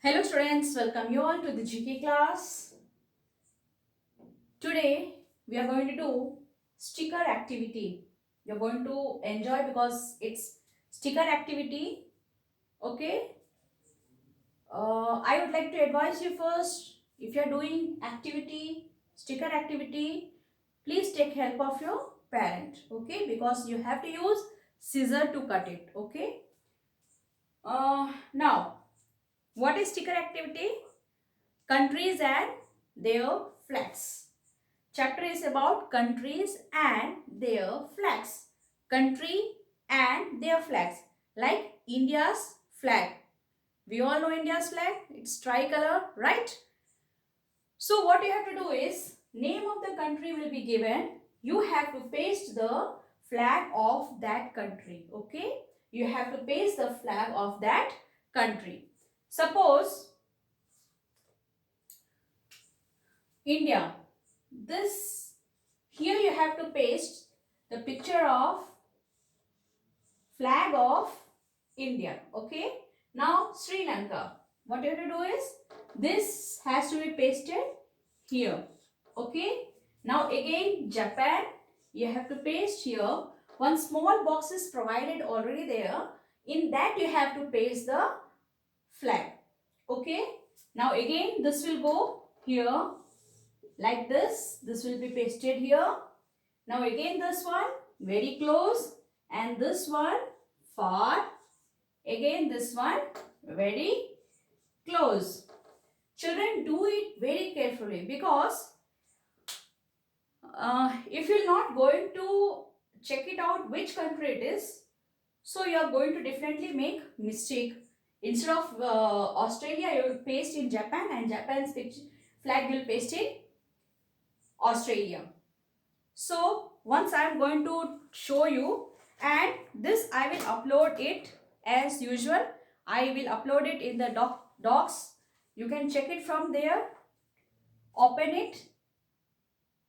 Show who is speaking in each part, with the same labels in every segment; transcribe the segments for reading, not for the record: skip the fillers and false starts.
Speaker 1: Hello students, welcome you all to the GK class. Today we are going to do sticker activity. You are going to enjoy because it's sticker activity. Okay. I would like to advise you first, if you are doing activity, sticker activity, please take help of your parent. Okay, because you have to use scissor to cut it. Okay. Now, what is sticker activity? Countries and their flags. Chapter is about countries and their flags. Country and their flags. Like India's flag. We all know India's flag. It's tricolor, right? So what you have to do is, name of the country will be given. You have to paste the flag of that country. Okay? You have to paste the flag of that country. Suppose India. This, here you have to paste the picture of flag of India. Okay. Now Sri Lanka. What you have to do is, this has to be pasted here. Okay. Now again Japan. You have to paste here. One small box is provided already there. In that you have to paste the flag. Okay. Now again this will go here. Like this will be pasted here. Now again this one very close, and this one far, again this one very close. Children, do it very carefully, because if you're not going to check it out which country it is, so you are going to definitely make mistake. Instead of Australia, you will paste in Japan, and Japan's flag will paste in Australia. So once I am going to show you, and this I will upload it as usual. I will upload it in the docs. You can check it from there. Open it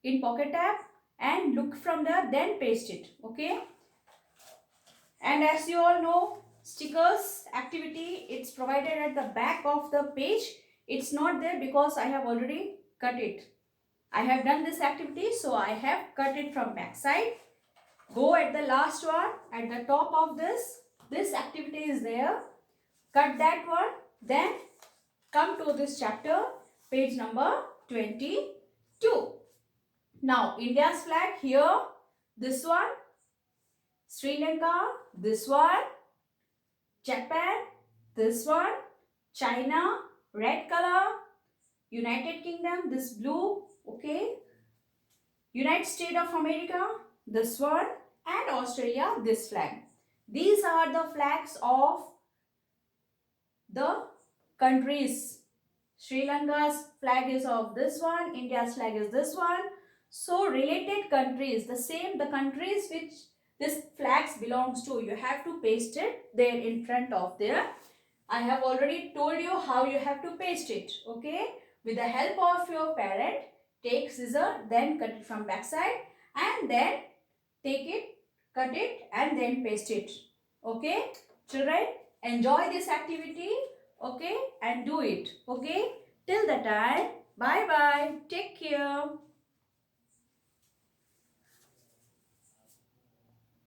Speaker 1: in Pocket Tab and look from there, then paste it. Okay. And as you all know, stickers activity, it's provided at the back of the page. It's not there because I have already cut it. I have done this activity, so I have cut it from back side. Go at the last one, at the top of this activity is there. Cut that one, then come to this chapter, page number 22. Now, India's flag here, this one, Sri Lanka, this one, Japan, this one, China, red color, United Kingdom, this blue, okay, United States of America, this one, and Australia, this flag. These are the flags of the countries. Sri Lanka's flag is of this one, India's flag is this one. So related countries, the countries which this flags belongs to, you have to paste it there in front of there. I have already told you how you have to paste it. Okay, with the help of your parent, take scissor, then cut it from back side, and then take it, cut it, and then paste it. Okay, children, enjoy this activity. Okay, and do it. Okay, till the time, bye bye, take care.